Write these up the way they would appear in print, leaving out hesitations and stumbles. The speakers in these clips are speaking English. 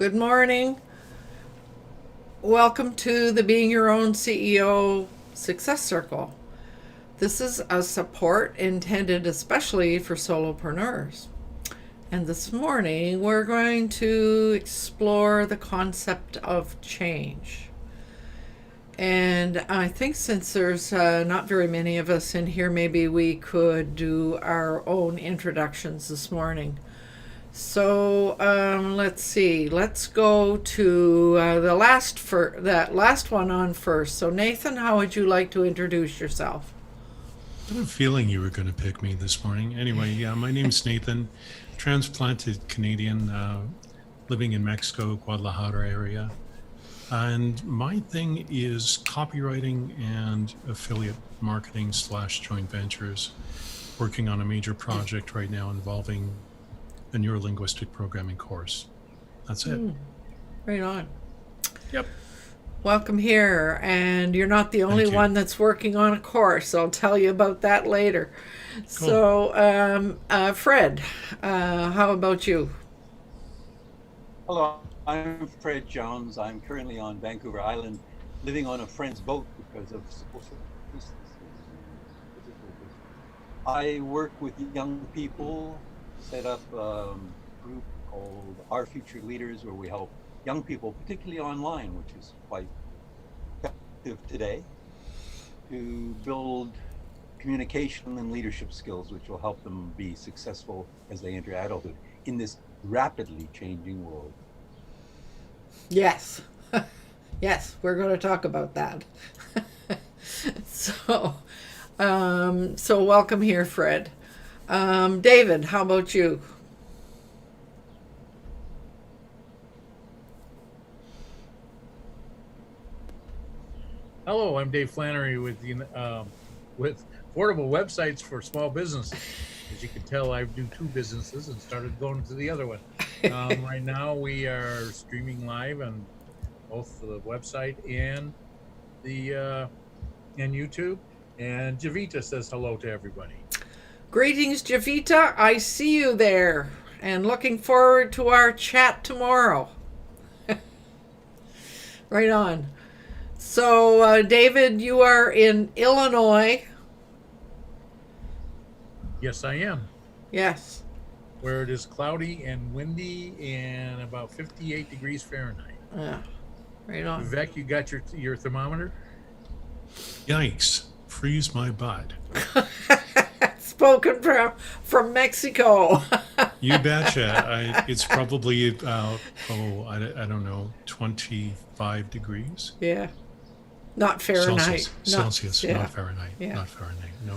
Good morning. Welcome to the Being Your Own CEO Success Circle. This is a support intended especially for solopreneurs. And this morning we're going to explore the concept of change. And I think since there's not very many of us in here, maybe we could do our own introductions this morning. So let's see. Let's go to that last one on first. So Nathan, how would you like to introduce yourself? I had a feeling you were going to pick me this morning. Anyway, yeah, my name's Nathan, transplanted Canadian, living in Mexico, Guadalajara area. And my thing is copywriting and affiliate marketing / joint ventures, working on a major project right now involving a neurolinguistic programming course. That's it. Right on. Yep. Welcome here. And you're not the only one that's working on a course. I'll tell you about that later. Cool. So, Fred, how about you? Hello, I'm Fred Jones. I'm currently on Vancouver Island, living on a friend's boat because of social distancing. I work with young people, set up a group called Our Future Leaders, where we help young people, particularly online, which is quite effective today, to build communication and leadership skills, which will help them be successful as they enter adulthood in this rapidly changing world. Yes. Yes, we're going to talk about that. So welcome here, Fred. David, how about you? Hello, I'm Dave Flannery with affordable websites for small businesses. As you can tell, I do two businesses and started going to the other one. Right now, we are streaming live on both the website and YouTube. And Javita says hello to everybody. Greetings, Javita. I see you there and looking forward to our chat tomorrow. Right on. So, David, you are in Illinois. Yes, I am. Yes. Where it is cloudy and windy and about 58 degrees Fahrenheit. Yeah, right on. Vivek, you got your thermometer? Yikes. Freeze my butt. Spoken from Mexico. You betcha. It's probably about, I don't know, 25 degrees. Yeah. Not Fahrenheit. Celsius, not Fahrenheit. Yeah. Not Fahrenheit. No.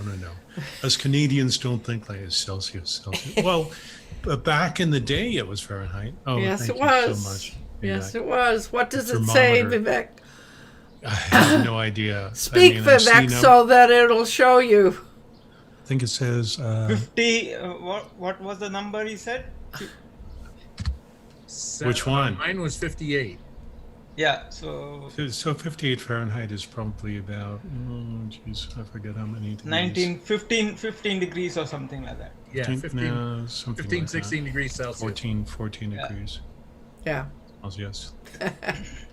Us Canadians don't think like it's Celsius. Well, back in the day, it was Fahrenheit. Oh, yes, thank it was. you so much. Yes, it was. What does it say, Vivek? I have no idea. Speak, Vivek, so that it'll show you. I think it says 50. What was the number he said? Which one? Mine was 58. Yeah, so 58 Fahrenheit is probably about, I forget how many degrees. 15 degrees or something like that. Yeah, 15, 16 degrees Celsius. 14 degrees. Yeah. Celsius.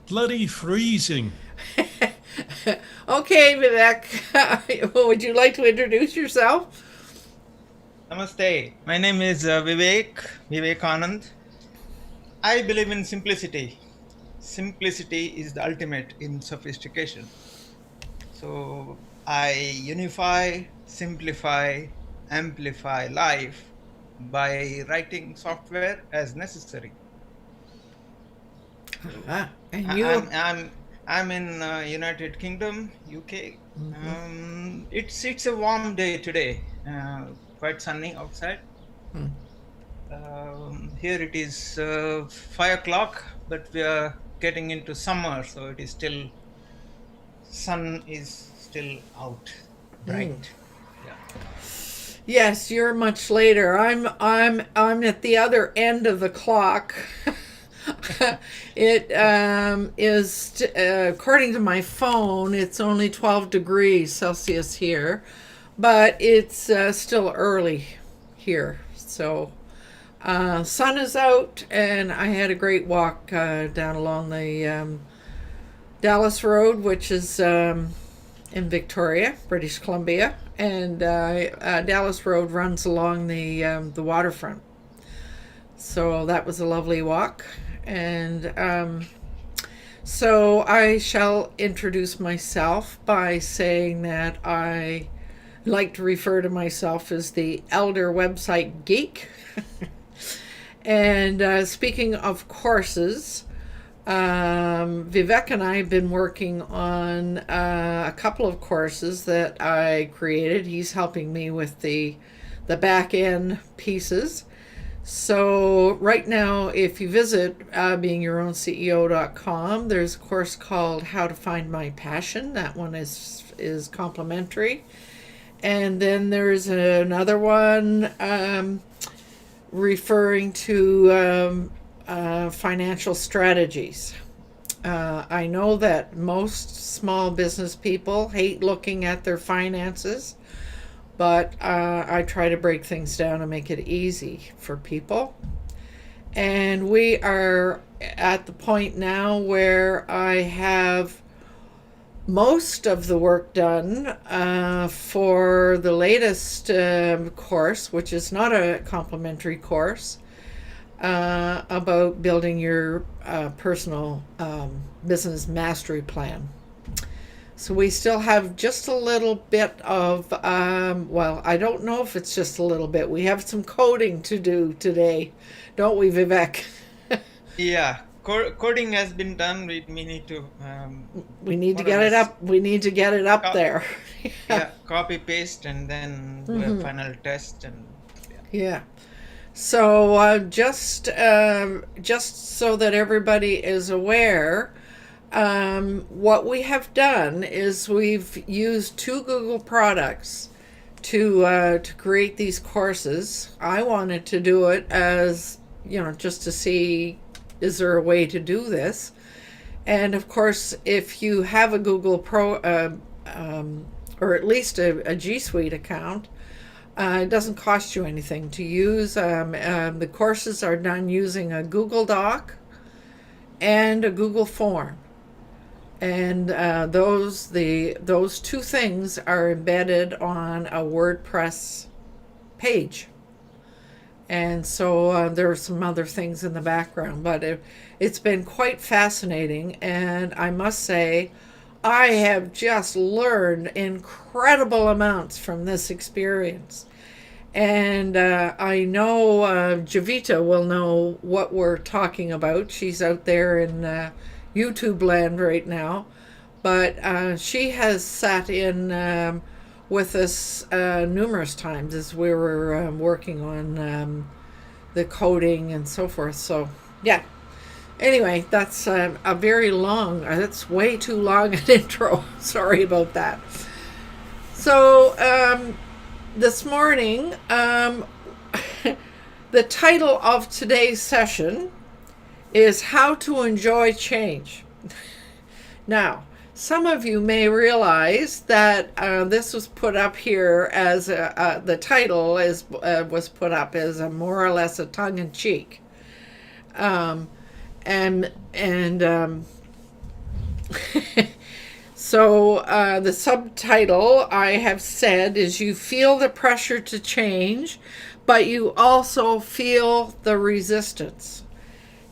Bloody freezing. Okay, Vivek, would you like to introduce yourself? Namaste. My name is Vivekanand. I believe in simplicity. Simplicity is the ultimate in sophistication. So I unify, simplify, amplify life by writing software as necessary. And you? I'm in United Kingdom, UK. Mm-hmm. It's a warm day today, quite sunny outside. Here it is 5 o'clock, but we are getting into summer, so it is still, sun is still out, bright. Yeah. Yes, you're much later. I'm at the other end of the clock. It is, according to my phone, it's only 12 degrees Celsius here, but it's still early here. So Sun is out, and I had a great walk down along the Dallas Road, which is in Victoria, British Columbia, and Dallas Road runs along the waterfront. So that was a lovely walk, and so I shall introduce myself by saying that I like to refer to myself as the elder website geek. And speaking of courses, Vivek and I have been working on a couple of courses that I created. He's helping me with the back end pieces. So right now, if you visit beingyourown.ceo.com, there's a course called How to Find My Passion. That one is complimentary. And then there's another one referring to financial strategies. I know that most small business people hate looking at their finances, but I try to break things down and make it easy for people. And we are at the point now where I have most of the work done for the latest course, which is not a complimentary course, about building your personal business mastery plan. So we still have just a little bit of, well, I don't know if it's just a little bit. We have some coding to do today, don't we, Vivek? Yeah, coding has been done. We need to. We need to more or get it less up. We need to get it up there. Yeah, copy paste and then do a final test and. Yeah. So just so that everybody is aware, what we have done is we've used 2 Google products to create these courses. I wanted to do it as, just to see, is there a way to do this? And of course, if you have a Google Pro, or at least a G Suite account, it doesn't cost you anything to use. The courses are done using a Google Doc and a Google Form. And those 2 things are embedded on a WordPress page. And so there are some other things in the background, but it's been quite fascinating. And I must say, I have just learned incredible amounts from this experience. And I know Javita will know what we're talking about. She's out there in YouTube land right now. But she has sat in with us numerous times as we were working on the coding and so forth. So, yeah. Anyway, that's a very long, that's way too long an intro. Sorry about that. So, this morning, the title of today's session is How to Enjoy Change. Now, some of you may realize that this was put up here as the title was put up as a more or less a tongue-in-cheek. So the subtitle I have said is you feel the pressure to change, but you also feel the resistance.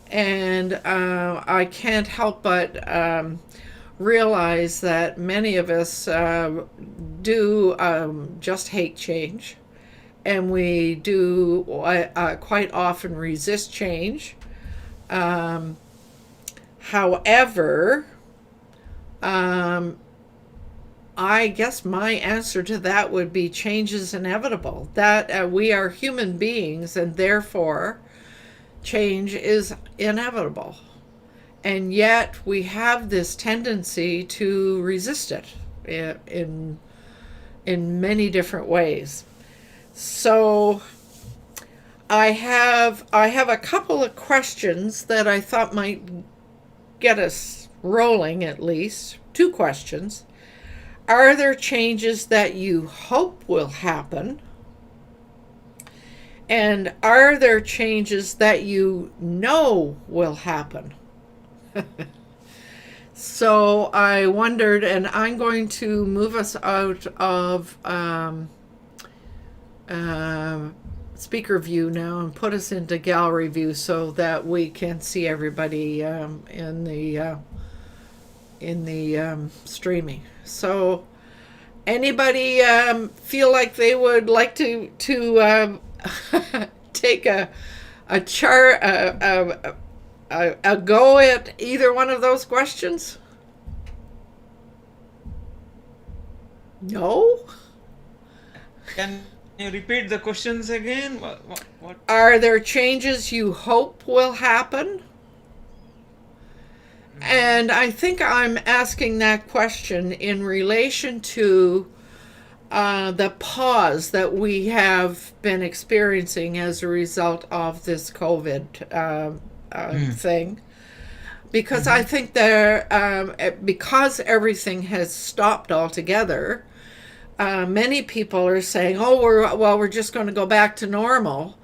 And I can't help but realize that many of us do just hate change. And we do quite often resist change. However, I guess my answer to that would be change is inevitable. That we are human beings, and therefore change is inevitable. And yet we have this tendency to resist it in many different ways. So I have a couple of questions that I thought might get us rolling, at least. 2 questions. Are there changes that you hope will happen? And are there changes that you know will happen? So I wondered, and I'm going to move us out of speaker view now and put us into gallery view so that we can see everybody in the streaming. So anybody feel like they would like to take a go at either one of those questions? No? Can you repeat the questions again? What? Are there changes you hope will happen? And I think I'm asking that question in relation to the pause that we have been experiencing as a result of this COVID thing. Because I think because everything has stopped altogether, many people are saying, "Oh, we're just going to go back to normal."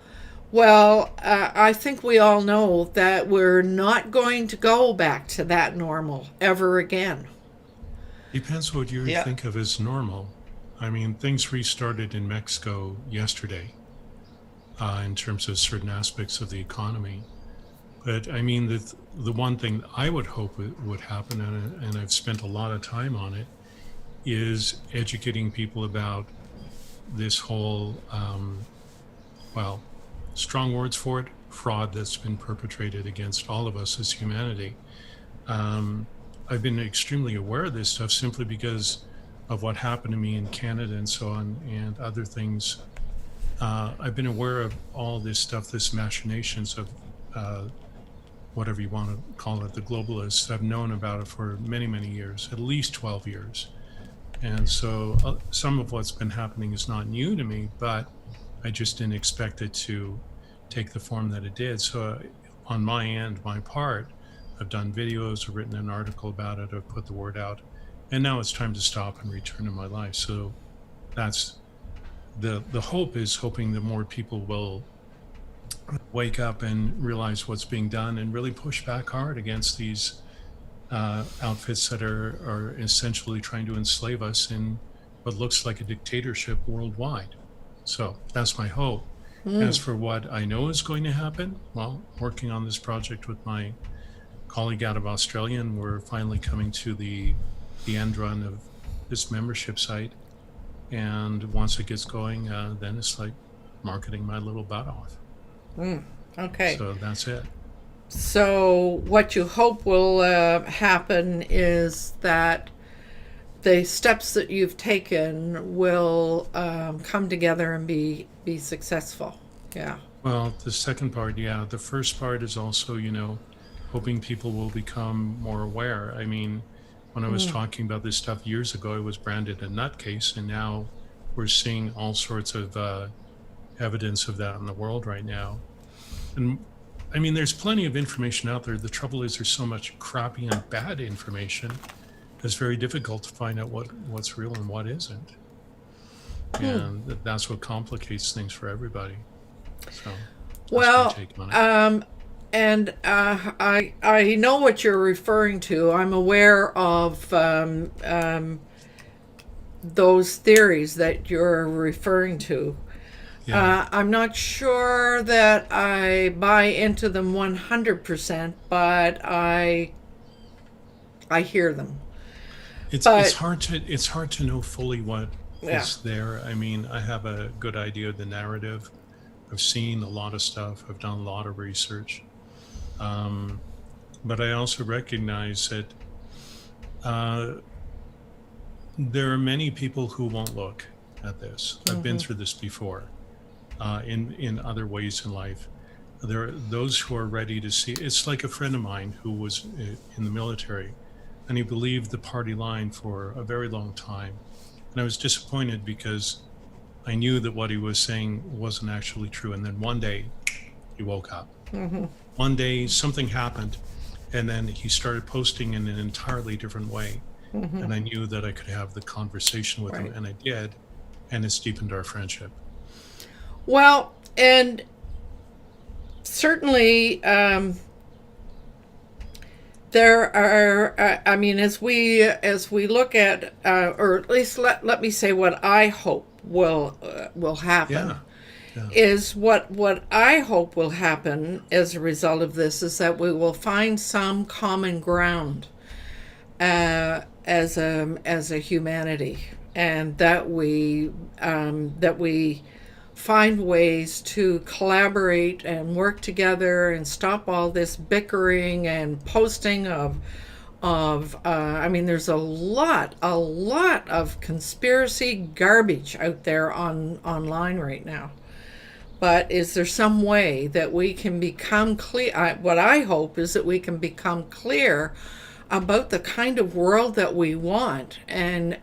Well, I think we all know that we're not going to go back to that normal ever again. Depends what you Yeah. think of as normal. I mean, things restarted in Mexico yesterday in terms of certain aspects of the economy. But I mean, the one thing I would hope would happen, and I've spent a lot of time on it, is educating people about this whole, well, strong words for it, fraud that's been perpetrated against all of us as humanity. I've been extremely aware of this stuff simply because of what happened to me in Canada and so on, and other things. I've been aware of all this stuff, this machinations of whatever you want to call it, the globalists. I've known about it for many, many years, at least 12 years. And so some of what's been happening is not new to me, but I just didn't expect it to take the form that it did. So on my end, my part, I've done videos, I've written an article about it, I've put the word out, and now it's time to stop and return to my life. So that's the hope, is hoping that more people will wake up and realize what's being done and really push back hard against these outfits that are essentially trying to enslave us in what looks like a dictatorship worldwide. So that's my hope. As for what I know is going to happen, well, working on this project with my colleague out of Australia, and we're finally coming to the end run of this membership site. And once it gets going, then it's like marketing my little butt off. Okay. So that's it. So what you hope will happen is that the steps that you've taken will come together and be successful. Yeah. Well, the second part, yeah. The first part is also, hoping people will become more aware. I mean, when I was talking about this stuff years ago, it was branded a nutcase, and now we're seeing all sorts of evidence of that in the world right now. And I mean, there's plenty of information out there. The trouble is there's so much crappy and bad information. It's very difficult to find out what's real and what isn't. And that's what complicates things for everybody. So that's my take on it. And I know what you're referring to. I'm aware of those theories that you're referring to. Yeah. I'm not sure that I buy into them 100%, but I hear them. It's hard to know fully what is there. I mean, I have a good idea of the narrative. I've seen a lot of stuff. I've done a lot of research. But I also recognize that there are many people who won't look at this. I've been through this before in other ways in life. There are those who are ready to see. It's like a friend of mine who was in the military, and he believed the party line for a very long time. And I was disappointed because I knew that what he was saying wasn't actually true. And then one day he woke up. One day something happened, and then he started posting in an entirely different way. And I knew that I could have the conversation with him, and I did, and it's deepened our friendship. Well, And certainly, there are. I mean, as we look at, or at least let me say what I hope will happen. Yeah. Yeah. Is what I hope will happen as a result of this is that we will find some common ground as a humanity, and that we find ways to collaborate and work together and stop all this bickering and posting of I mean, there's a lot of conspiracy garbage out there online right now. But is there some way that we can become clear? What I hope is that we can become clear about the kind of world that we want and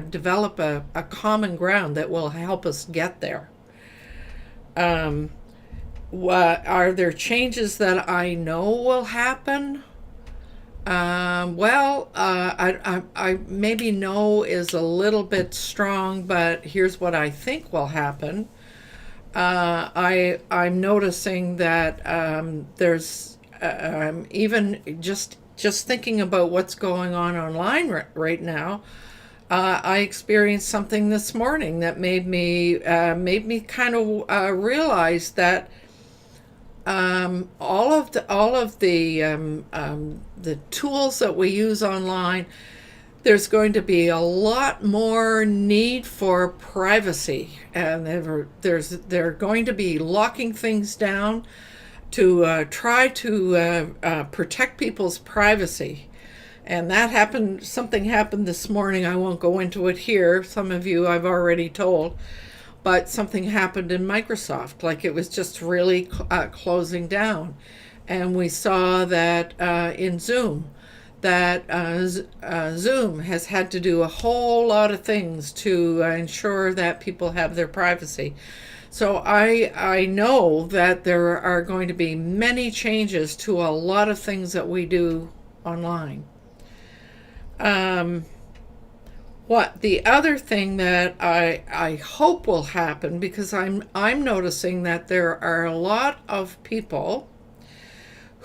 develop a common ground that will help us get there. Are there changes that I know will happen? I maybe know is a little bit strong, but here's what I think will happen. I'm noticing that there's even just thinking about what's going on online right now. I experienced something this morning that made me kind of realize that all of the tools that we use online, there's going to be a lot more need for privacy, and they're going to be locking things down to try to protect people's privacy. And something happened this morning. I won't go into it here. Some of you I've already told, but something happened in Microsoft, like it was just really closing down. And we saw that in Zoom, that Zoom has had to do a whole lot of things to ensure that people have their privacy. So I know that there are going to be many changes to a lot of things that we do online. What the other thing that I hope will happen, because I'm noticing that there are a lot of people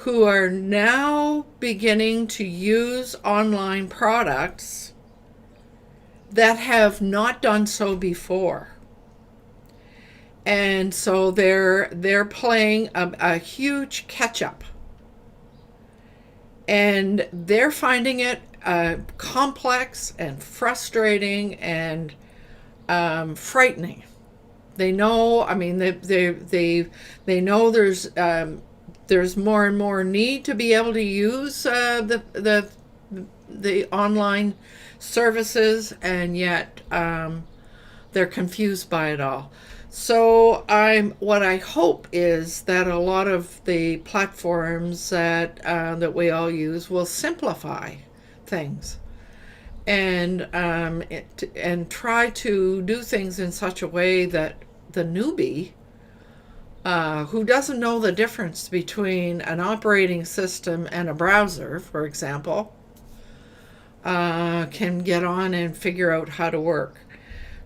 who are now beginning to use online products that have not done so before. And so they're playing a huge catch up. And they're finding it complex and frustrating and frightening. They know, I mean, they know there's more and more need to be able to use the online services, and yet they're confused by it all. So what I hope is that a lot of the platforms that we all use will simplify things and try to do things in such a way that the newbie who doesn't know the difference between an operating system and a browser, for example, can get on and figure out how to work.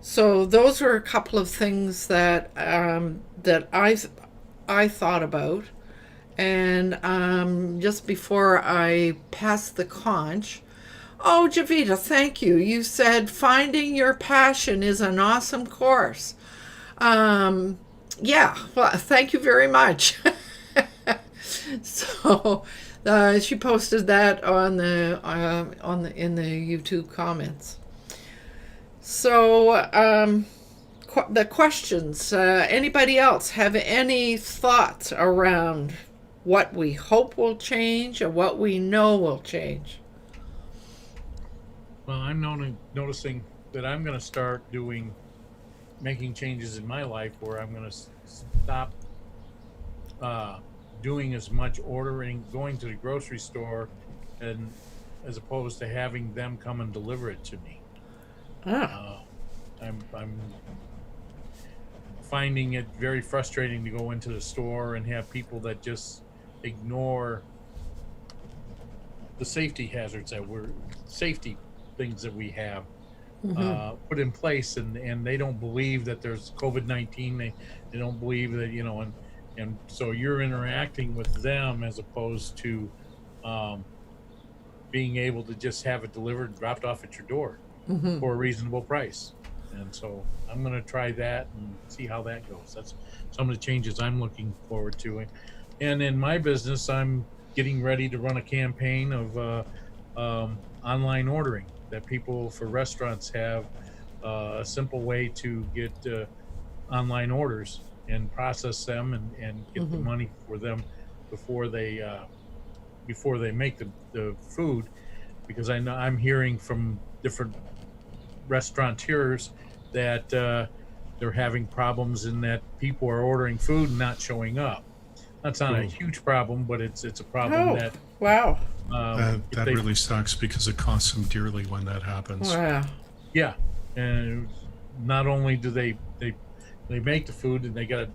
So those are a couple of things that I thought about, and just before I pass the conch. Oh, Javita, thank you. You said Finding Your Passion is an awesome course. Yeah, well, thank you very much. So she posted that on in the YouTube comments. So the questions. Anybody else have any thoughts around what we hope will change or what we know will change? Well, I'm noticing that I'm going to start making changes in my life where I'm going to stop doing as much ordering, going to the grocery store, and as opposed to having them come and deliver it to me. I'm finding it very frustrating to go into the store and have people that just ignore the safety things that we have put in place, and they don't believe that there's COVID-19. They don't believe that, and so you're interacting with them as opposed to um, being able to just have it delivered and dropped off at your door for a reasonable price. And so I'm going to try that and see how that goes. That's some of the changes I'm looking forward to. And in my business, I'm getting ready to run a campaign of online ordering, that people for restaurants have a simple way to get online orders and process them and get the money for them before they make the food, because I know I'm hearing from different restaurateurs that they're having problems in that people are ordering food and not showing up. That's not a huge problem, but it's a problem Oh, that wow. That really sucks because it costs them dearly when that happens. Wow. yeah, and not only do they make the food, and they got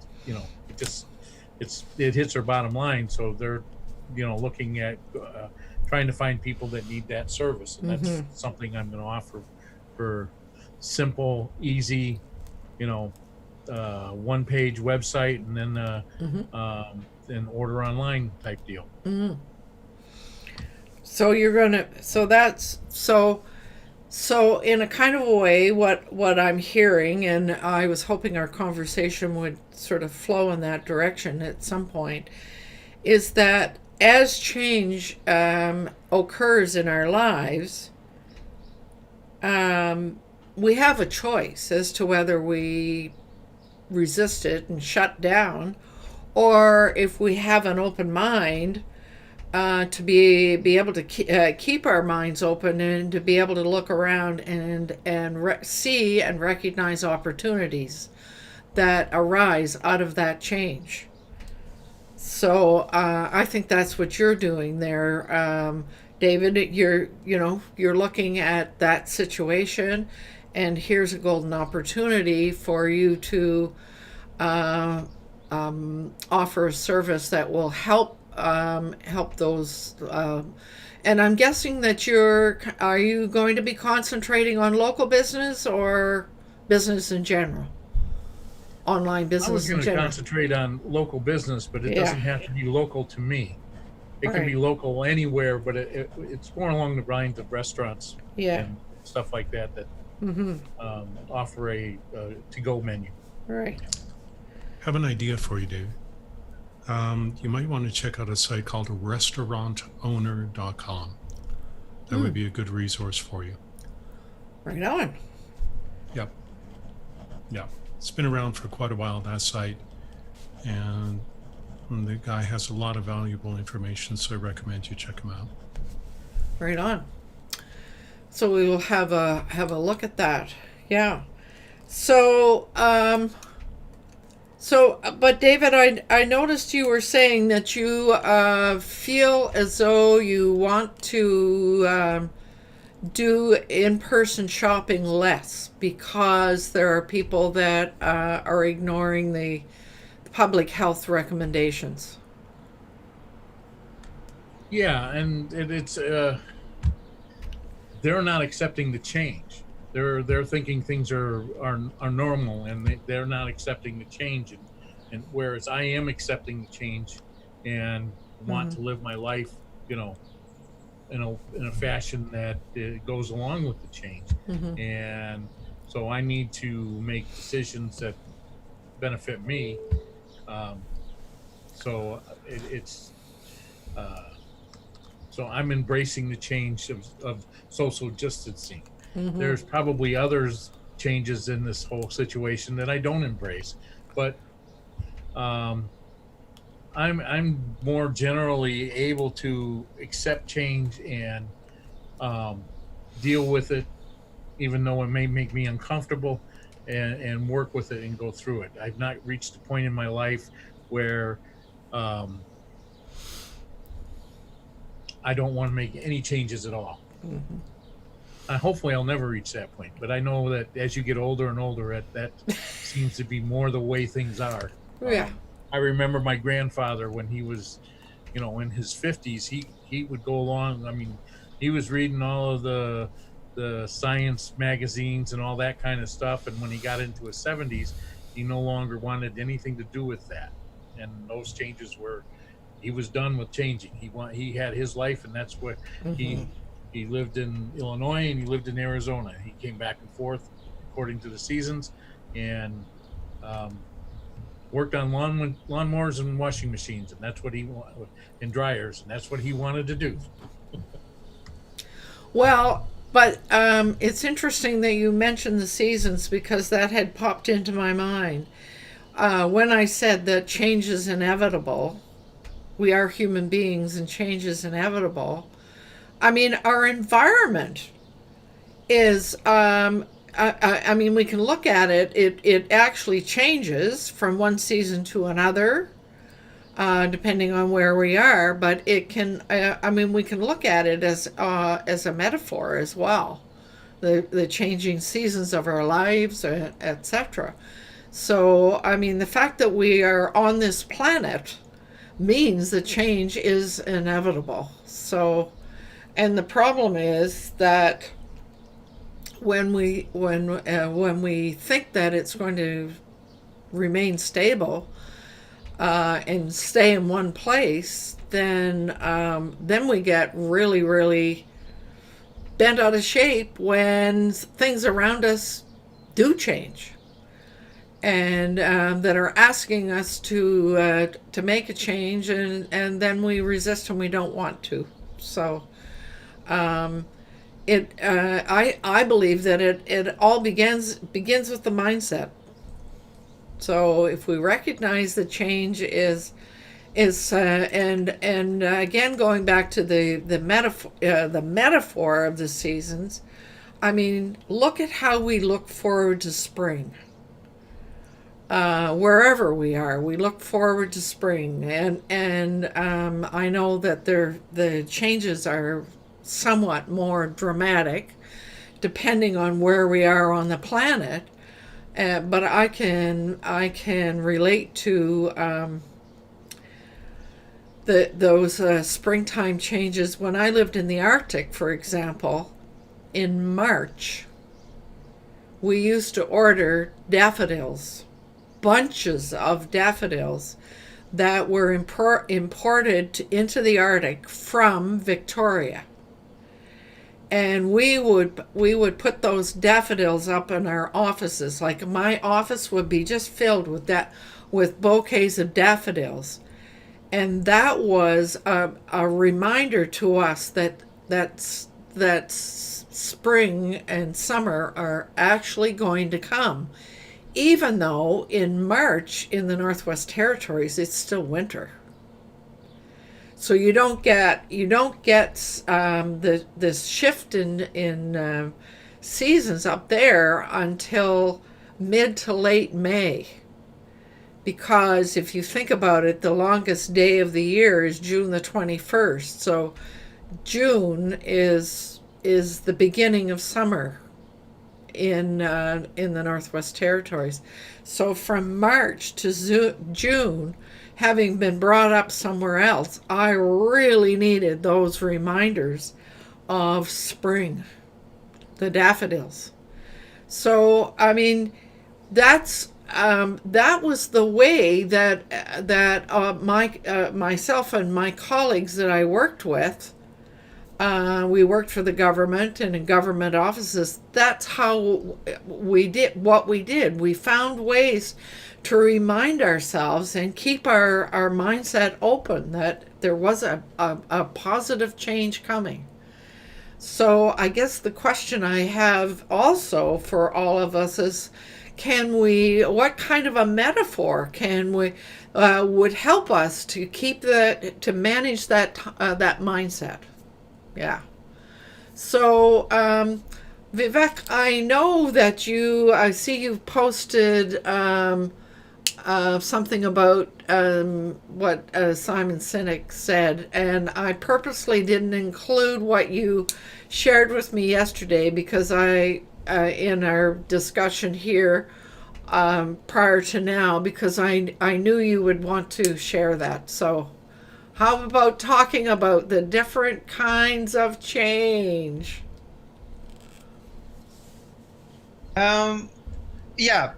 it hits their bottom line, so they're looking at trying to find people that need that service, and that's something I'm going to offer for simple, easy, one-page website, and then an order online type deal. So you're gonna. So in a kind of a way, what I'm hearing, and I was hoping our conversation would sort of flow in that direction at some point, is that as change occurs in our lives, we have a choice as to whether we resist it and shut down, or if we have an open mind to be able to keep our minds open and to be able to look around and see and recognize opportunities that arise out of that change. So I think that's what you're doing there, David. You're looking at that situation, and here's a golden opportunity for you to offer a service that will help those. And I'm guessing that are you going to be concentrating on local business or business in general? Online business I was going in to general. concentrate on local business, but it doesn't have to be local to me. It can Right. be local anywhere, but it's more along the lines of restaurants Yeah. and stuff like that offer a to-go menu. Right. Have an idea for you, Dave. You might want to check out a site called restaurantowner.com. That would be a good resource for you. Right on. Yep. Yeah. It's been around for quite a while, that site. And the guy has a lot of valuable information, so I recommend you check him out. Right on. So we will have a look at that. Yeah. So but David, I noticed you were saying that you feel as though you want to do in-person shopping less because there are people that are ignoring the public health recommendations. Yeah, and it's they're not accepting the change. They're thinking things are normal, and they're not accepting the change. And whereas I am accepting the change and want to live my life, in a fashion that goes along with the change. And so I need to make decisions that benefit me. So I'm embracing the change of social distancing. There's probably others changes in this whole situation that I don't embrace, but I'm more generally able to accept change and deal with it, even though it may make me uncomfortable, and work with it and go through it. I've not reached a point in my life where I don't want to make any changes at all. Hopefully I'll never reach that point, but I know that as you get older and older, that seems to be more the way things are. Yeah. I remember my grandfather when he was, in his 50s, he would go along. I mean, he was reading all of the the science magazines and all that kind of stuff. And when he got into his 70s, he no longer wanted anything to do with that. And those changes were, he was done with changing. He had his life, and that's what he lived in Illinois and he lived in Arizona. He came back and forth according to the seasons, and worked on lawnmowers and washing machines, and that's what he wanted, and dryers, and that's what he wanted to do. Well, but it's interesting that you mentioned the seasons, because that had popped into my mind. When I said that change is inevitable, we are human beings and change is inevitable. I mean, our environment is, I mean, we can look at it, it actually changes from one season to another, depending on where we are, but it can, I mean, we can look at it as a metaphor as well. The changing seasons of our lives, etc. So, I mean, the fact that we are on this planet means that change is inevitable. So, and the problem is that when we think that it's going to remain stable and stay in one place, then we get really, really bent out of shape when things around us do change, and that are asking us to make a change, and then we resist and we don't want to. So I believe that it all begins with the mindset. So if we recognize that change is and again, going back to the metaphor of the seasons, I mean, look at how we look forward to spring. Wherever we are, we look forward to spring, and I know that the changes are somewhat more dramatic depending on where we are on the planet, but I can relate to those springtime changes. When I lived in the Arctic, for example, in March, we used to order daffodils, bunches of daffodils that were imported into the Arctic from Victoria. And we would put those daffodils up in our offices. Like, my office would be just filled with bouquets of daffodils. And that was a reminder to us that spring and summer are actually going to come, even though in March in the Northwest Territories it's still winter. So you don't get this shift in seasons up there until mid to late May. Because if you think about it, the longest day of the year is June the 21st. So June is the beginning of summer in the Northwest Territories. So from March to June, having been brought up somewhere else, I really needed those reminders of spring, the daffodils. So, I mean, that was the way that myself and my colleagues that I worked with, we worked for the government and in government offices. That's how we did what we did. We found ways to remind ourselves and keep our mindset open that there was a positive change coming. So I guess the question I have also for all of us is, what kind of a metaphor can we would help us to manage that mindset? Yeah. So Vivek, I know that I see you've posted something about what Simon Sinek said, and I purposely didn't include what you shared with me yesterday because in our discussion here prior to now, because I knew you would want to share that. So how about talking about the different kinds of change? Yeah,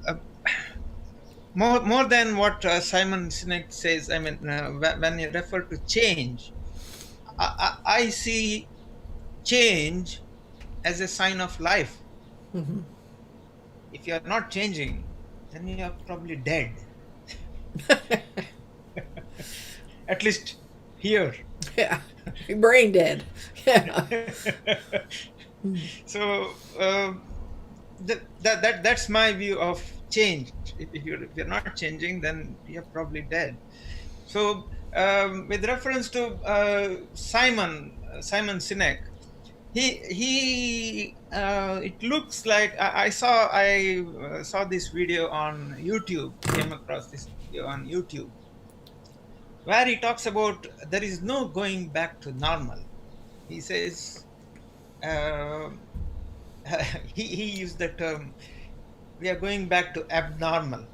more than what Simon Sinek says. I mean, when you refer to change, I see change as a sign of life. If you are not changing, then you are probably dead. At least here. Yeah. Brain dead. Yeah. So that's my view of change. If you're not changing, then you're probably dead. So with reference to Simon Sinek, he it looks like I saw this video on YouTube. Came across this video on YouTube where he talks about there is no going back to normal. He says uh, he used the term, we are going back to abnormal.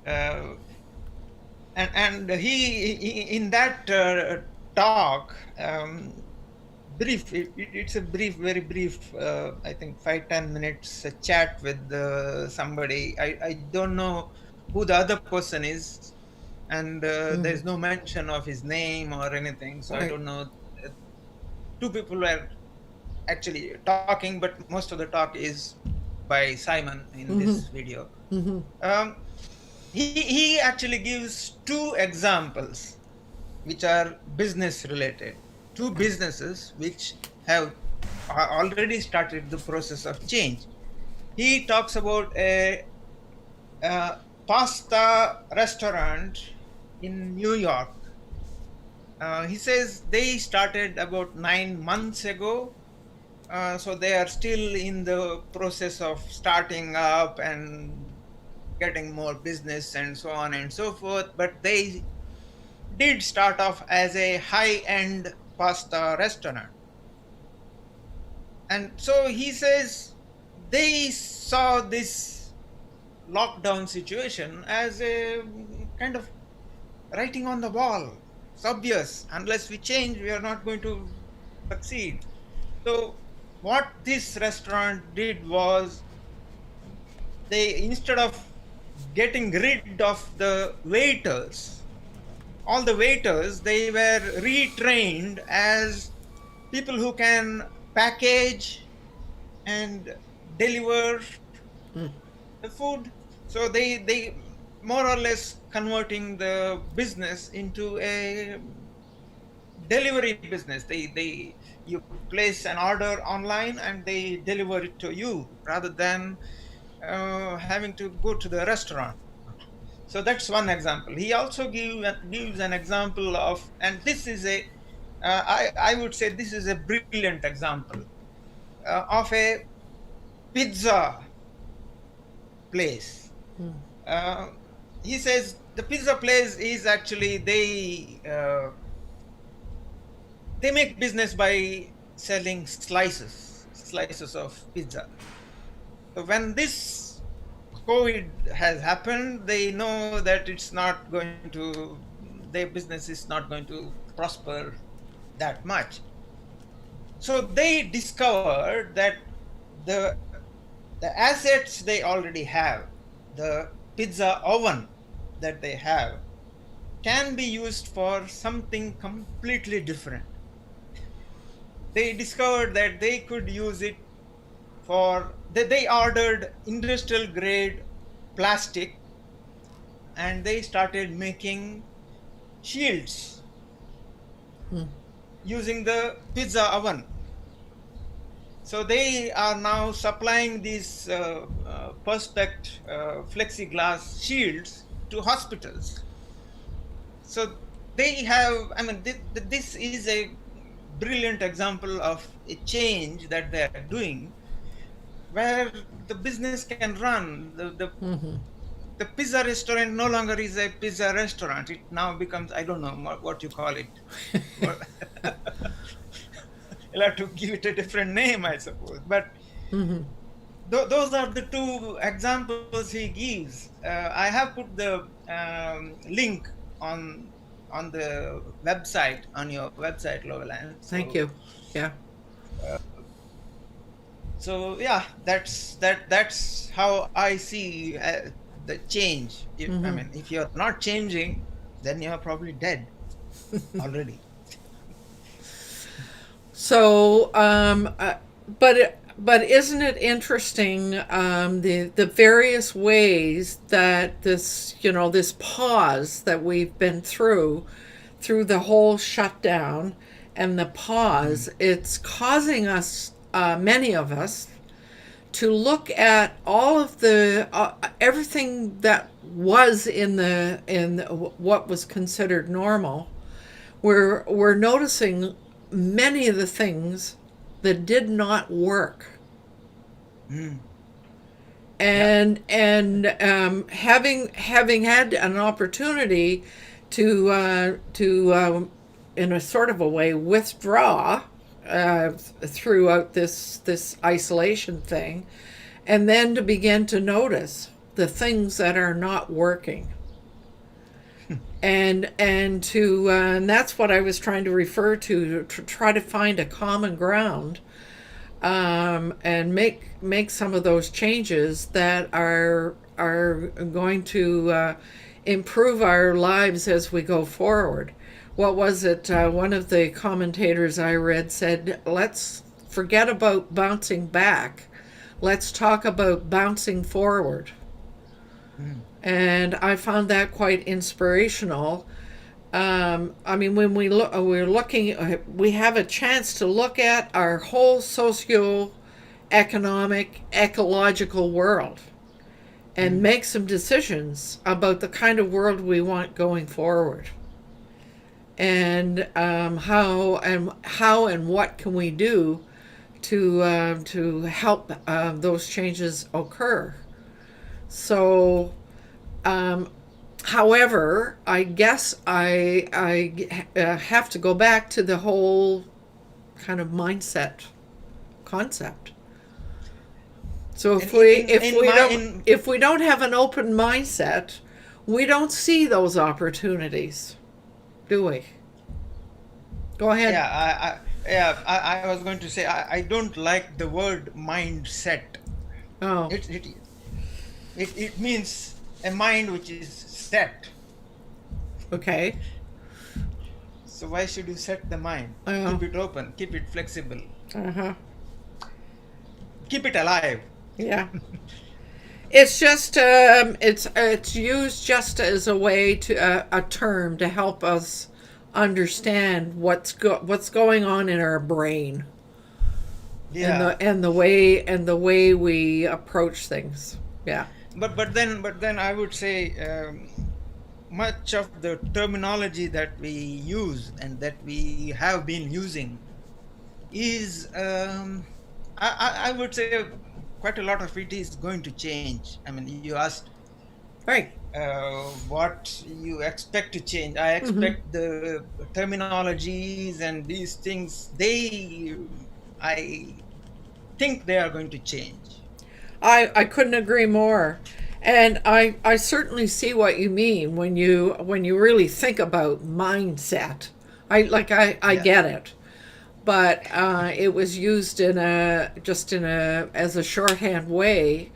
uh, and he in that talk, brief, it's a brief, very brief, I think 5-10 minutes chat with somebody. I don't know who the other person is, and there's no mention of his name or anything, so I don't know. Two people were actually talking, but most of the talk is by Simon in this video. He actually gives two examples which are business related, two businesses which have already started the process of change. He talks about a pasta restaurant in New York. He says they started about 9 months ago. So they are still in the process of starting up and getting more business and so on and so forth. But they did start off as a high-end pasta restaurant. And so he says they saw this lockdown situation as a kind of writing on the wall. It's obvious. Unless we change, we are not going to succeed. So what this restaurant did was, they, instead of getting rid of the waiters, all the waiters, they were retrained as people who can package and deliver the food. So they more or less converting the business into a delivery business. You place an order online and they deliver it to you rather than having to go to the restaurant. So that's one example. He also gives an example of, and this is I would say this is a brilliant example of a pizza place. He says the pizza place is actually, they make business by selling slices of pizza. So when this COVID has happened, they know that their business is not going to prosper that much. So they discovered that the assets they already have, the pizza oven that they have, can be used for something completely different. They discovered that they could use it for, they ordered industrial grade plastic and they started making shields using the pizza oven. So they are now supplying these Perspex plexiglass shields to hospitals. So they have, I mean, this is a brilliant example of a change that they are doing, where the business can run. The pizza restaurant no longer is a pizza restaurant. It now becomes, I don't know what you call it. You'll have to give it a different name, I suppose. But those are the two examples he gives. I have put the link on the website, on your website, Loveland. Thank you. Yeah. So yeah, that's how I see the change. I mean, if you're not changing, then you're probably dead already. So, but isn't it interesting, the various ways that this, this pause that we've been through the whole shutdown and the pause, it's causing us, many of us, to look at all of the everything that was in what was considered normal. We're noticing many of the things that did not work, and having had an opportunity to in a sort of a way withdraw throughout this isolation thing, and then to begin to notice the things that are not working. And that's what I was trying to refer to try to find a common ground, and make some of those changes that are going to improve our lives as we go forward. What was it? One of the commentators I read said, "Let's forget about bouncing back. Let's talk about bouncing forward." And I found that quite inspirational. I mean, when we're looking, we have a chance to look at our whole socio-economic, ecological world and make some decisions about the kind of world we want going forward. And how and what can we do to help those changes occur? So, however, I guess I have to go back to the whole kind of mindset concept. So if we don't have an open mindset, we don't see those opportunities, do we? Go ahead. I was going to say I don't like the word mindset. Oh. It means a mind which is set. Okay. So why should you set the mind? Keep it open, keep it flexible. Keep it alive. Yeah. It's just it's used just as a way to a term to help us understand what's going on in our brain. Yeah. And the way we approach things. Yeah. But then I would say much of the terminology that we use and that we have been using is I would say quite a lot of it is going to change. I mean, you asked Right. what you expect to change. I expect the terminologies and these things, I think they are going to change. I couldn't agree more. And I certainly see what you mean when you really think about mindset. I get it. But it was used as a shorthand way.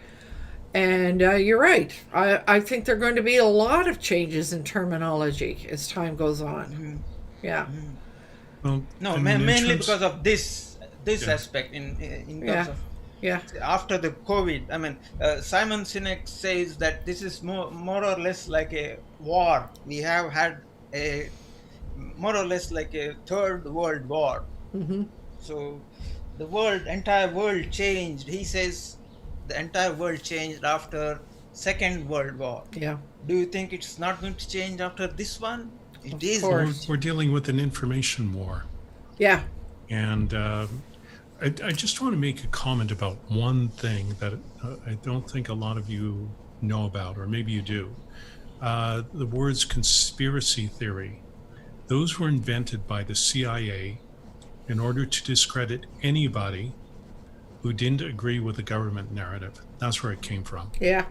And you're right. I think there are going to be a lot of changes in terminology as time goes on. Yeah. Well, No, I mean, in mainly terms- because of this Yeah. aspect in terms Yeah. of Yeah. after the COVID. I mean, Simon Sinek says that this is more or less like a war. We have had a more or less like a third world war. So the entire world changed. He says the entire world changed after Second World War. Yeah. Do you think it's not going to change after this one? It is. course. we're dealing with an information war. Yeah. And I just want to make a comment about one thing that I don't think a lot of you know about, or maybe you do. The words conspiracy theory, those were invented by the CIA in order to discredit anybody who didn't agree with the government narrative. That's where it came from. Yeah.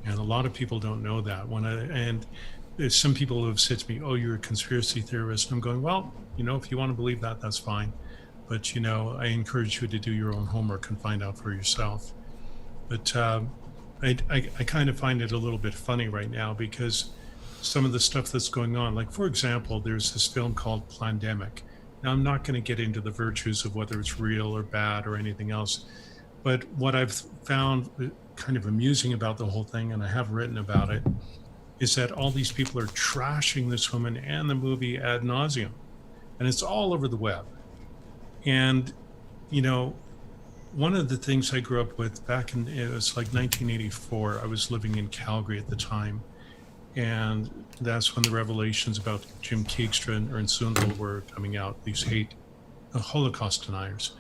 And a lot of people don't know that. And there's some people who have said to me, "Oh, you're a conspiracy theorist." And I'm going, "Well, if you want to believe that, that's fine. But I encourage you to do your own homework and find out for yourself. But I kind of find it a little bit funny right now because some of the stuff that's going on, like for example, there's this film called Plandemic. Now I'm not going to get into the virtues of whether it's real or bad or anything else, but what I've found kind of amusing about the whole thing, and I have written about it, is that all these people are trashing this woman and the movie ad nauseum, and it's all over the web. And one of the things I grew up with it was like 1984. I was living in Calgary at the time, and that's when the revelations about Jim Keegstra and Ernst Zundel were coming out, these Holocaust deniers.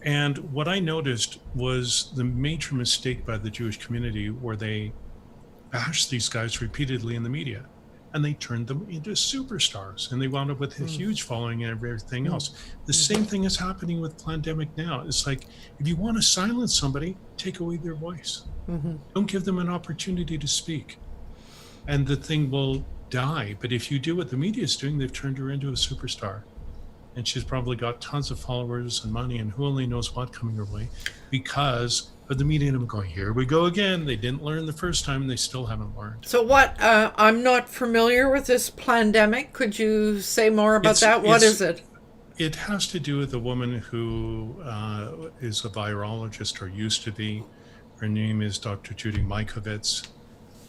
And what I noticed was the major mistake by the Jewish community where they bashed these guys repeatedly in the media, and they turned them into superstars, and they wound up with a huge following and everything else. The same thing is happening with Plandemic now. It's like, if you want to silence somebody, take away their voice. Don't give them an opportunity to speak, and the thing will die. But if you do what the media is doing, they've turned her into a superstar, and she's probably got tons of followers and money and who only knows what coming her way because of the media. And I'm going, here we go again. They didn't learn the first time, and they still haven't learned. So what, I'm not familiar with this Plandemic. Could you say more about that? What is it? It has to do with a woman who is a virologist, or used to be. Her name is Dr. Judy Mikovits.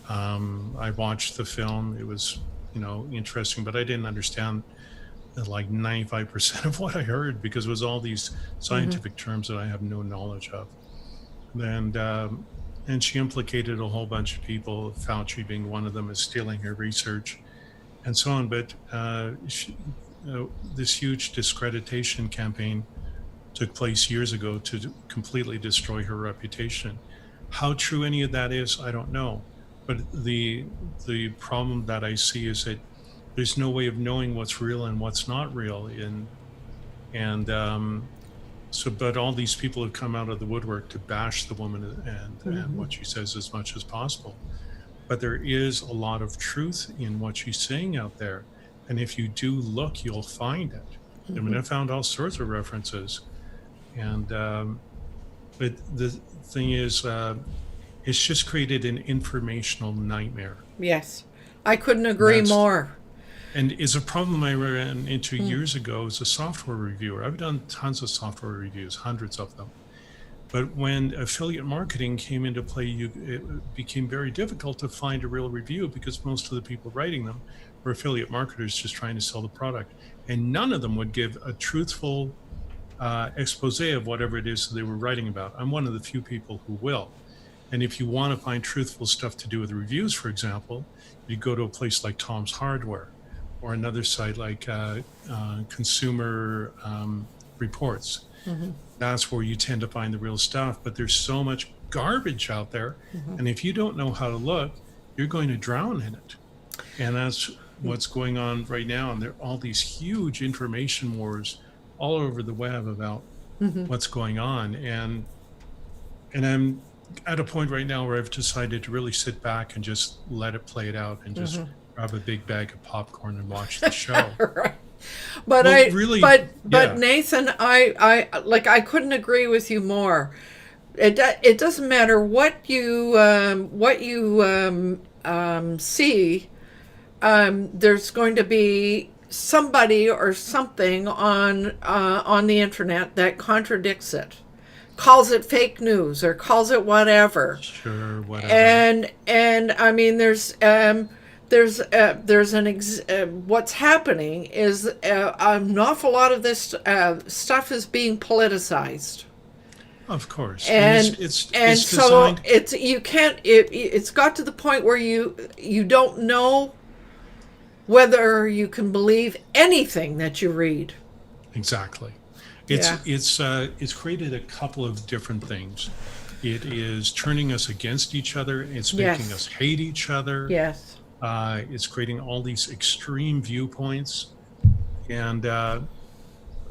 I watched the film. It was, interesting, but I didn't understand like 95% of what I heard because it was all these scientific terms that I have no knowledge of. And she implicated a whole bunch of people, Fauci being one of them, as stealing her research and so on. But this huge discreditation campaign took place years ago to completely destroy her reputation. How true any of that is, I don't know. But the problem that I see is that there's no way of knowing what's real and what's not real. But all these people have come out of the woodwork to bash the woman and what she says as much as possible. But there is a lot of truth in what she's saying out there. And if you do look, you'll find it. I mean, I found all sorts of references. And but the thing is, it's just created an informational nightmare. Yes, I couldn't agree more. And is a problem I ran into years ago as a software reviewer. I've done tons of software reviews, hundreds of them. But when affiliate marketing came into play, it became very difficult to find a real review because most of the people writing them were affiliate marketers just trying to sell the product. And none of them would give a truthful expose of whatever it is that they were writing about. I'm one of the few people who will. And if you want to find truthful stuff to do with reviews, for example, you go to a place like Tom's Hardware, or another site like Consumer Reports. That's where you tend to find the real stuff, but there's so much garbage out there. And if you don't know how to look, you're going to drown in it. And that's what's going on right now. And there are all these huge information wars all over the web about what's going on. And I'm at a point right now where I've decided to really sit back and just let it play it out and just grab a big bag of popcorn and watch the show. Right. But Nathan, I couldn't agree with you more. It doesn't matter what you see. There's going to be somebody or something on the internet that contradicts it, calls it fake news or calls it whatever. Sure, whatever. And I mean, what's happening is an awful lot of this stuff is being politicized. Of course, and it's so designed. It's got to the point where you don't know whether you can believe anything that you read. Exactly. It's created a couple of different things. It is turning us against each other. It's making us hate each other. Yes. It's creating all these extreme viewpoints. And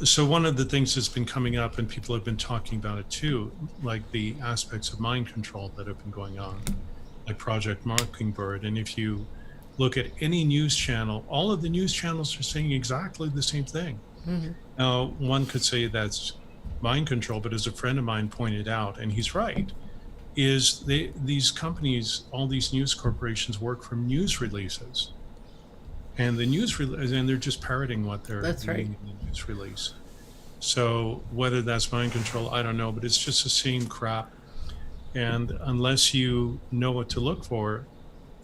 so one of the things that's been coming up, and people have been talking about it too, like the aspects of mind control that have been going on, like Project Mockingbird. And if you look at any news channel, all of the news channels are saying exactly the same thing. Now, one could say that's mind control, but as a friend of mine pointed out, and he's right, is these companies, all these news corporations work from news releases. And and they're just parroting what they're That's right. reading in the news release. So whether that's mind control, I don't know, but it's just the same crap. And unless you know what to look for,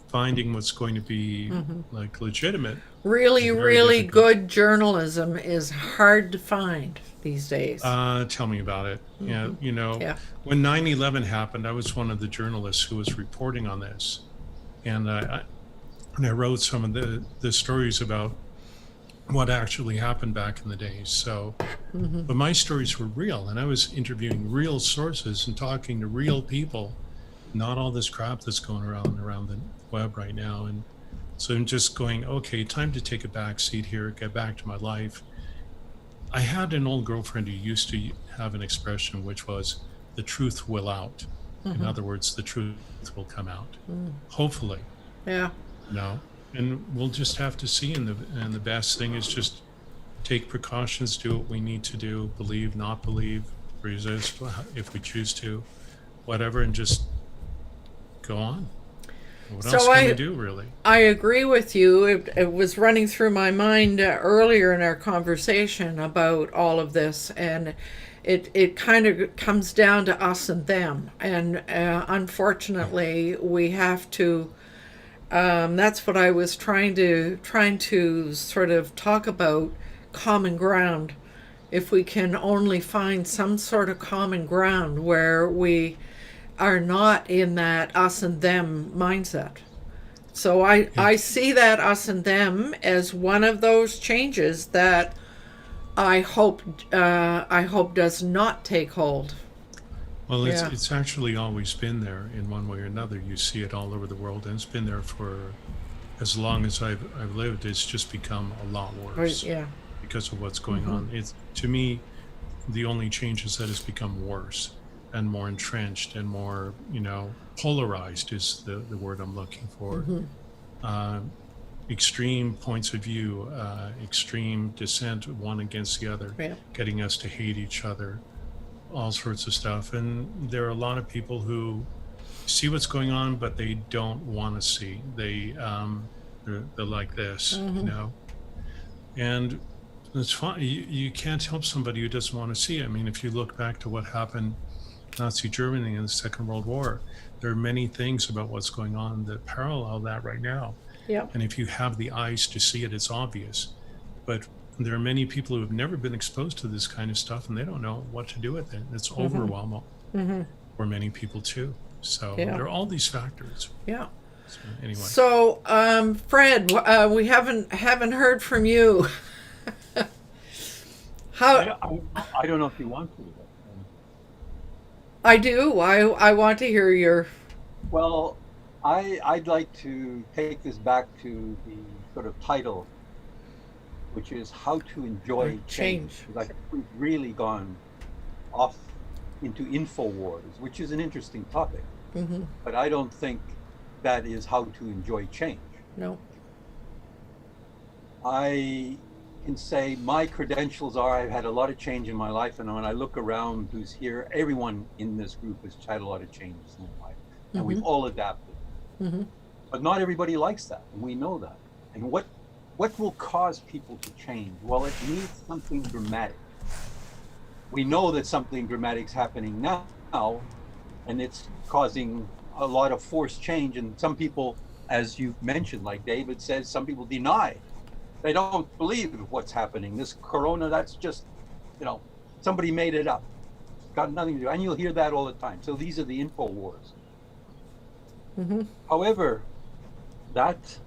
finding what's going to be like legitimate Really, is very really difficult. good journalism is hard to find these days. Tell me about it. Yeah, Yeah. when 9/11 happened, I was one of the journalists who was reporting on this, and I wrote some of the stories about what actually happened back in the day. So, but my stories were real, and I was interviewing real sources and talking to real people, not all this crap that's going around the web right now. And so I'm just going, okay, time to take a back seat here, get back to my life. I had an old girlfriend who used to have an expression which was, "The truth will out." In other words, the truth will come out. Hopefully, Yeah. and we'll just have to see. And the best thing is just take precautions, do what we need to do, believe, not believe, resist if we choose to, whatever, and just go on. What else can we do, really? I agree with you. It was running through my mind earlier in our conversation about all of this, and it kind of comes down to us and them. And unfortunately, we have to. That's what I was trying to sort of talk about, common ground. If we can only find some sort of common ground where we are not in that us and them mindset. So I see that us and them as one of those changes that I hope does not take hold. Well, Yeah. it's actually always been there in one way or another. You see it all over the world, and it's been there for as long as I've lived. It's just become a lot worse Yeah. because of what's going on. It's, to me, the only change is that it's become worse and more entrenched and more, polarized is the word I'm looking for. Extreme points of view, extreme dissent, one against the other, Yeah. getting us to hate each other, all sorts of stuff. And there are a lot of people who see what's going on, but they don't want to see. They're like this, and it's fine. You can't help somebody who doesn't want to see it. I mean, if you look back to what happened Nazi Germany in the Second World War, there are many things about what's going on that parallel that right now. Yeah. And if you have the eyes to see it, it's obvious. But there are many people who have never been exposed to this kind of stuff, and they don't know what to do with it. It's overwhelming for many people too. So there are all these factors. Yeah. So anyway. So, Fred, we haven't heard from you. How? I don't know if you want to. I do. I want to hear your. Well, I'd like to take this back to the sort of title, which is How to Enjoy Change. Because I think we've really gone off into InfoWars, which is an interesting topic. But I don't think that is how to enjoy change. No. I can say my credentials are I've had a lot of change in my life, and when I look around who's here, everyone in this group has had a lot of changes in their life, and we've all adapted. But not everybody likes that, and we know that. And what will cause people to change? Well, it needs something dramatic. We know that something dramatic's happening now, and it's causing a lot of forced change. And some people, as you've mentioned, like David says, some people deny. They don't believe what's happening. This corona, that's just, somebody made it up. Got nothing to do. And you'll hear that all the time. So these are the info wars. However, that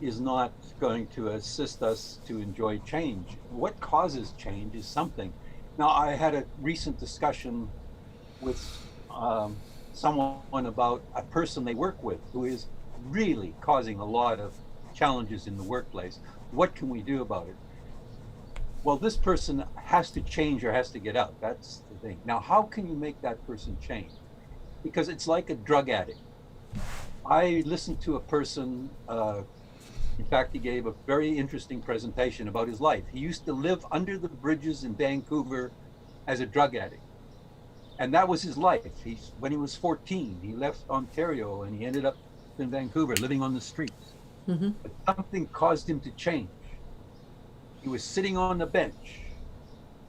is not going to assist us to enjoy change. What causes change is something. Now, I had a recent discussion with someone about a person they work with who is really causing a lot of challenges in the workplace. What can we do about it? Well, this person has to change or has to get out. That's the thing. Now, how can you make that person change? Because it's like a drug addict. I listened to a person In fact, he gave a very interesting presentation about his life. He used to live under the bridges in Vancouver as a drug addict. And that was his life. When he was 14, he left Ontario and he ended up in Vancouver living on the streets. Mm-hmm. But something caused him to change. He was sitting on the bench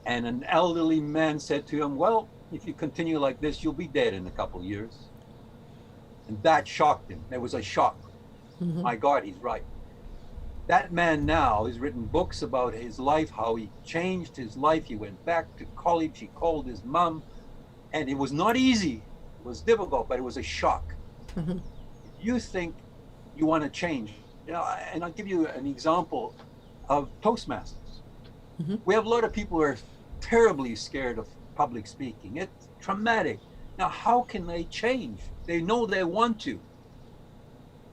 and an elderly man said to him, well, if you continue like this, you'll be dead in a couple of years. And that shocked him. There was a shock. Mm-hmm. My God, he's right. That man now has written books about his life, how he changed his life. He went back to college. He called his mom. And it was not easy. It was difficult, but it was a shock. Mm-hmm. If you think you want to change, and I'll give you an example of Toastmasters. Mm-hmm. We have a lot of people who are terribly scared of public speaking. It's traumatic. Now, how can they change? They know they want to.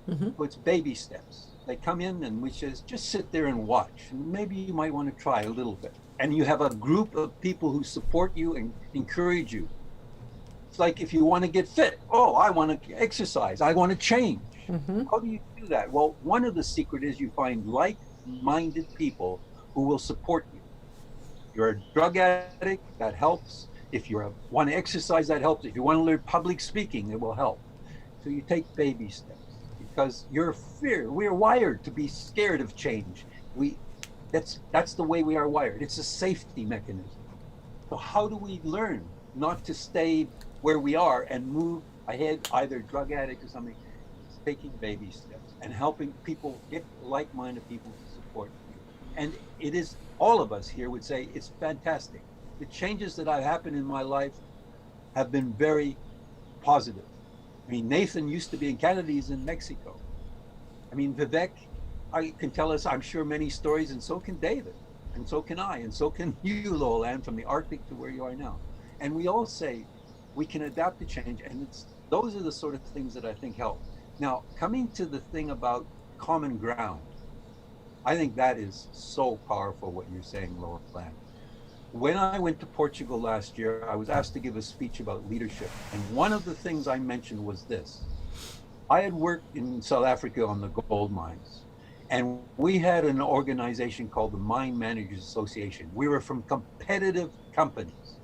Mm-hmm. So it's baby steps. They come in and we just sit there and watch. And maybe you might want to try a little bit. And you have a group of people who support you and encourage you. It's like if you want to get fit. Oh, I want to exercise. I want to change. Mm-hmm. How do you do that? Well, one of the secrets is you find like-minded people who will support you. If you're a drug addict, that helps. If you want to exercise, that helps. If you want to learn public speaking, it will help. So you take baby steps because we're wired to be scared of change. That's the way we are wired. It's a safety mechanism. So how do we learn not to stay where we are and move ahead, either drug addict or something? It's taking baby steps and helping people, get like-minded people to support you. And it is, all of us here would say it's fantastic. The changes that have happened in my life have been very positive. I mean, Nathan used to be in Canada, he's in Mexico. I mean, Vivek, I can tell us, I'm sure, many stories, and so can David, and so can I, and so can you, Lolan, from the Arctic to where you are now. And we all say we can adapt to change, and those are the sort of things that I think help. Now, coming to the thing about common ground, I think that is so powerful what you're saying, Lolan. When I went to Portugal last year, I was asked to give a speech about leadership. And one of the things I mentioned was this. I had worked in South Africa on the gold mines. And we had an organization called the Mine Managers Association. We were from competitive companies.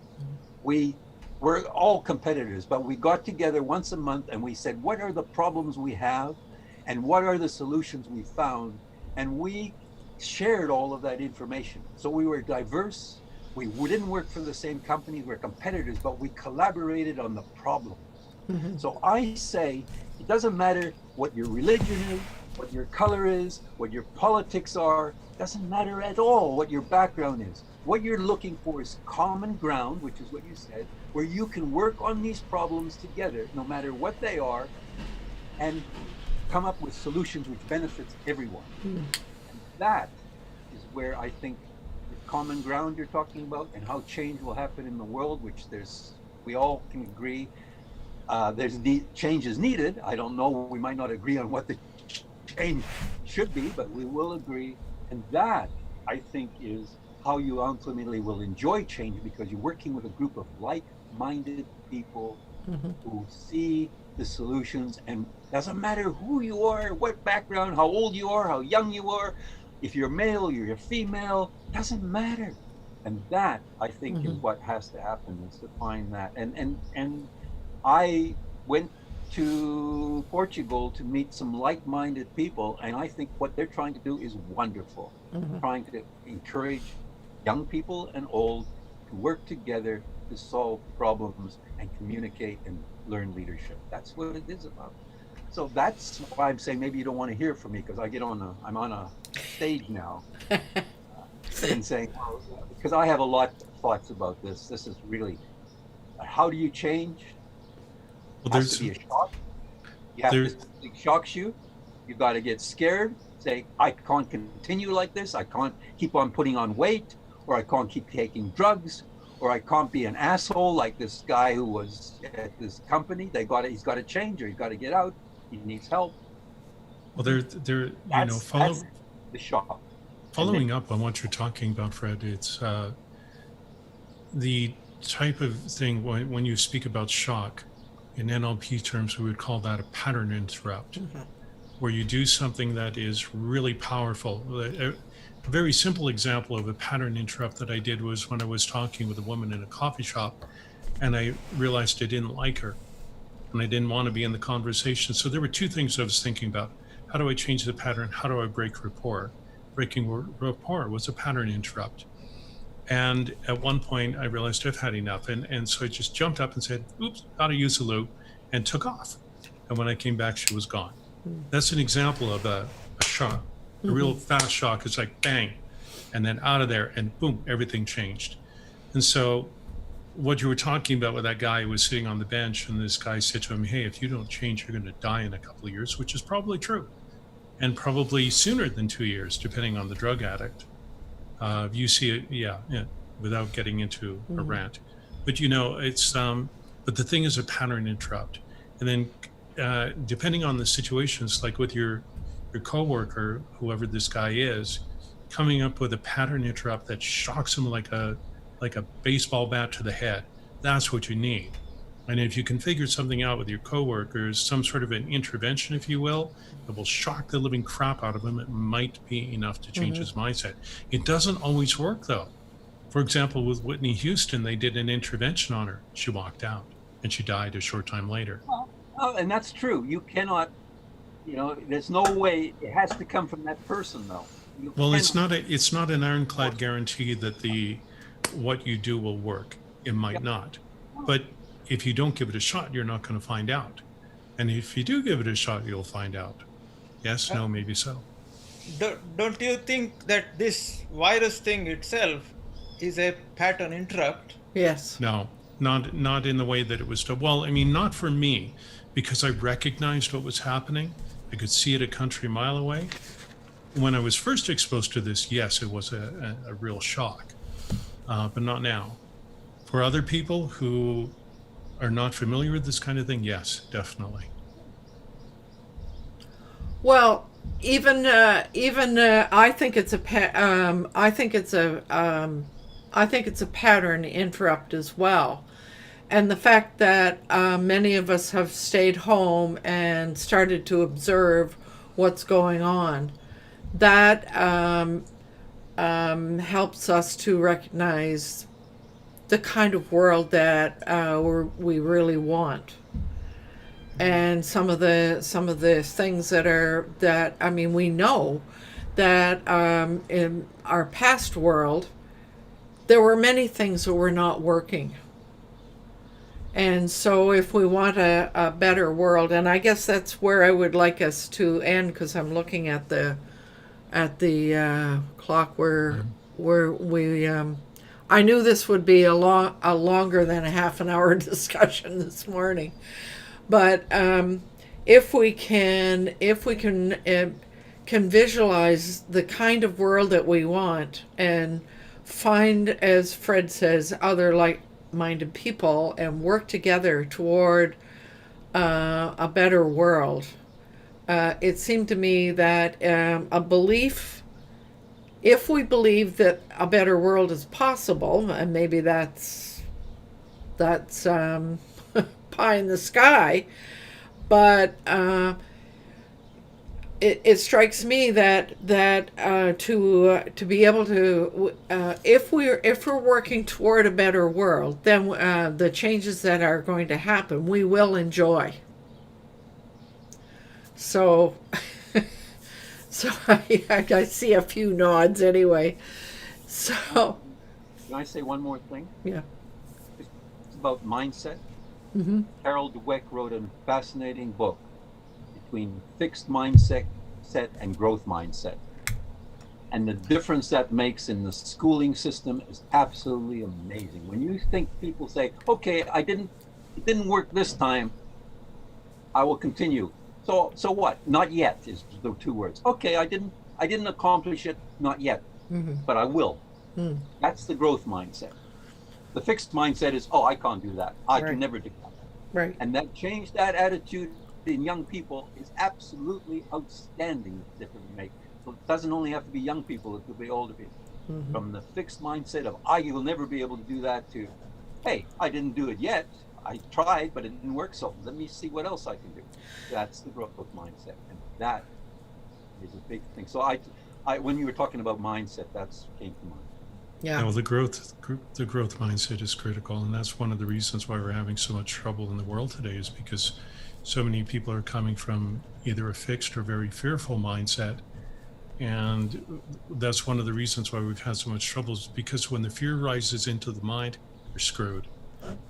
We were all competitors, but we got together once a month and we said, what are the problems we have? And what are the solutions we found? And we shared all of that information. So we were diverse. We didn't work for the same company, we're competitors, but we collaborated on the problems. Mm-hmm. So I say, it doesn't matter what your religion is, what your color is, what your politics are, doesn't matter at all what your background is. What you're looking for is common ground, which is what you said, where you can work on these problems together, no matter what they are, and come up with solutions which benefits everyone. Mm-hmm. And that is where I think common ground you're talking about and how change will happen in the world, which we all can agree change is needed. I don't know, we might not agree on what the change should be, but we will agree. And that, I think, is how you ultimately will enjoy change, because you're working with a group of like-minded people mm-hmm. who see the solutions, and doesn't matter who you are, what background, how old you are, how young you are, if you're male, you're female, doesn't matter. And that, I think, mm-hmm. is what has to happen, is to find that. And I went to Portugal to meet some like-minded people, and I think what they're trying to do is wonderful. Mm-hmm. Trying to encourage young people and old to work together to solve problems and communicate and learn leadership. That's what it is about. So that's why I'm saying maybe you don't want to hear from me, because I'm on a stage now and saying, well, because I have a lot of thoughts about this. This is really, how do you change? Well, there's to be a shock. You have to, it shocks you. You got to get scared. Say, I can't continue like this. I can't keep on putting on weight, or I can't keep taking drugs, or I can't be an asshole like this guy who was at this company. He's got to change, or he's got to get out. He needs help. Well, that's the shock. Following up on what you're talking about, Fred, it's the type of thing when you speak about shock, in NLP terms, we would call that a pattern interrupt. Mm-hmm. where you do something that is really powerful. A very simple example of a pattern interrupt that I did was when I was talking with a woman in a coffee shop, and I realized I didn't like her and I didn't want to be in the conversation. So there were two things I was thinking about. How do I change the pattern? How do I break rapport? Breaking rapport was a pattern interrupt. And at one point, I realized I've had enough. And so I just jumped up and said, oops, gotta use the loo, and took off. And when I came back, she was gone. That's an example of a shock, a real fast shock. It's like bang, and then out of there, and boom, everything changed. And so what you were talking about with that guy who was sitting on the bench, and this guy said to him, hey, if you don't change, you're going to die in a couple of years, which is probably true. And probably sooner than 2 years, depending on the drug addict. You see it, yeah, without getting into a rant. But it's, but the thing is a pattern interrupt. And then depending on the situations, like with your coworker, whoever this guy is, coming up with a pattern interrupt that shocks him like a baseball bat to the head, that's what you need. And if you can figure something out with your coworkers, some sort of an intervention, if you will, that will shock the living crap out of him, it might be enough to change his mindset. It doesn't always work, though. For example, with Whitney Houston, they did an intervention on her. She walked out, and she died a short time later. Oh, and that's true. You cannot, there's no way. It has to come from that person, though. Well, it's not an ironclad guarantee that what you do will work. It might not. But if you don't give it a shot, you're not going to find out. And if you do give it a shot, you'll find out. Yes, no, maybe so. Don't you think that this virus thing itself is a pattern interrupt? Yes. No, not in the way that it was done. Well, I mean, not for me, because I recognized what was happening. I could see it a country mile away. When I was first exposed to this, yes, it was a real shock, but not now. For other people who are not familiar with this kind of thing, yes, definitely. Well, even I think it's I think it's a pattern interrupt as well, and the fact that many of us have stayed home and started to observe what's going on, that helps us to recognize the kind of world that we really want. And some of the things that I mean, we know that in our past world there were many things that were not working. And so if we want a better world, and I guess that's where I would like us to end, because I'm looking at the clock where we I knew this would be a longer than a half an hour discussion this morning. But if we can visualize the kind of world that we want, and find, as Fred says, other like-minded people, and work together toward a better world, it seemed to me that a belief, if we believe that a better world is possible, and maybe that's pie in the sky, but it strikes me that to be able to if we're working toward a better world, then the changes that are going to happen we will enjoy. So I see a few nods anyway. So Can I say one more thing? yeah. It's about mindset. Mm-hmm. Carol Dweck wrote a fascinating book between fixed mindset and growth mindset. And the difference that makes in the schooling system is absolutely amazing. When you think people say, okay, it didn't work this time, I will continue. So what? Not yet is the two words. Okay, I didn't accomplish it, not yet, but I will. Mm. That's the growth mindset. The fixed mindset is, oh, I can't do that. I Right. can never do that. Right. And that attitude in young people is absolutely outstanding. If we make so, it doesn't only have to be young people; it could be older people. From the fixed mindset of I will never be able to do that to, hey, I didn't do it yet. I tried, but it didn't work. So let me see what else I can do. That's the growth mindset, and that is a big thing. So when you were talking about mindset, that's came to mind. Yeah, Yeah. well, the growth mindset is critical, and that's one of the reasons why we're having so much trouble in the world today, is because so many people are coming from either a fixed or very fearful mindset. And that's one of the reasons why we've had so much trouble, is because when the fear rises into the mind, you're screwed.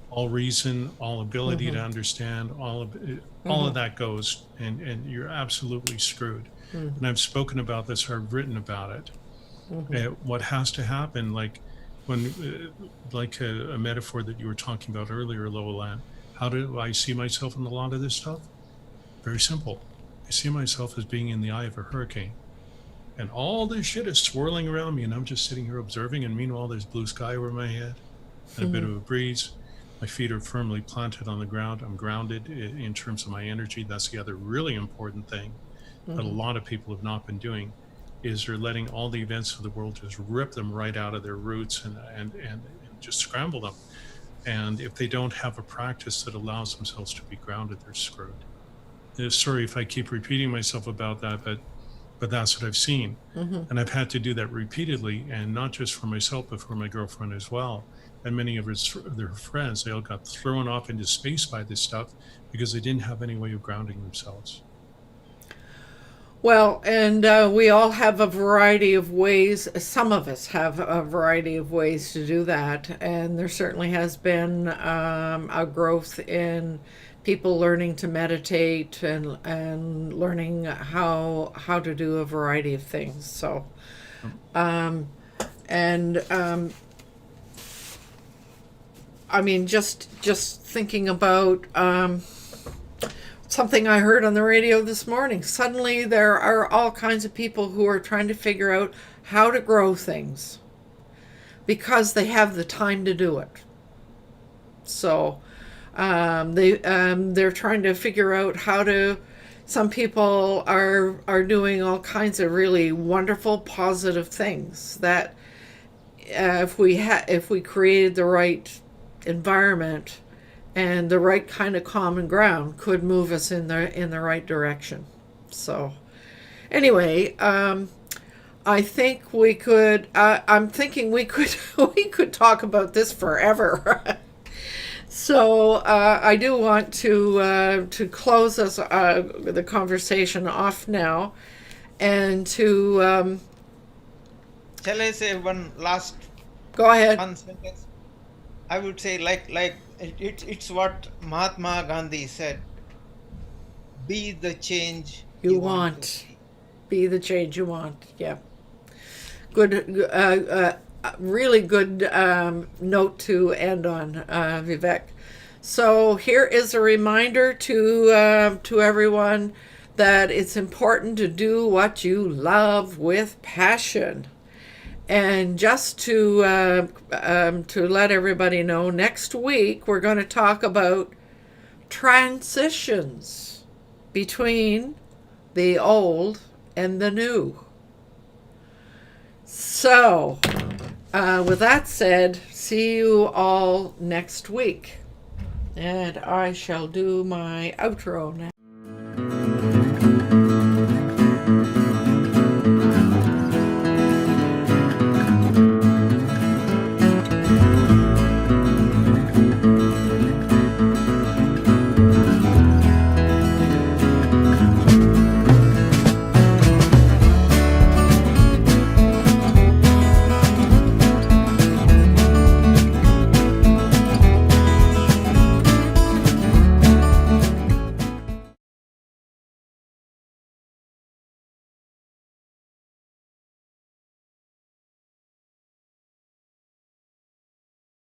All reason, all ability to understand, all of that goes, and you're absolutely screwed. And I've spoken about this, or I've written about it. What has to happen, like like a metaphor that you were talking about earlier, Lolan, how do I see myself in a lot of this stuff? Very simple. I see myself as being in the eye of a hurricane, and all this shit is swirling around me, and I'm just sitting here observing, and meanwhile there's blue sky over my head and a bit of a breeze. My feet are firmly planted on the ground. I'm grounded in terms of my energy. That's the other really important thing that a lot of people have not been doing, is they're letting all the events of the world just rip them right out of their roots and just scramble them. And if they don't have a practice that allows themselves to be grounded, they're screwed. Sorry if I keep repeating myself about that, but that's what I've seen. And I've had to do that repeatedly, and not just for myself, but for my girlfriend as well. And many of their friends, they all got thrown off into space by this stuff because they didn't have any way of grounding themselves. Well, and we all have a variety of ways. Some of us have a variety of ways to do that, and there certainly has been a growth in people learning to meditate and learning how to do a variety of things. So, I mean, just thinking about something I heard on the radio this morning. Suddenly there are all kinds of people who are trying to figure out how to grow things because they have the time to do it. So they're trying to figure out how to. Some people are doing all kinds of really wonderful, positive things that if we created the right environment and the right kind of common ground, could move us in the right direction. So anyway, I think we could. I'm thinking we could we could talk about this forever. So I do want to close us the conversation off now, and to Shall I say one last go ahead. one sentence? I would say it's what Mahatma Gandhi said. Be the change You want to want. see. Be the change you want. Yeah. Good. Really good note to end on, Vivek. So here is a reminder to everyone that it's important to do what you love with passion. And just to let everybody know, next week we're going to talk about transitions between the old and the new. So, with that said, see you all next week. And I shall do my outro now.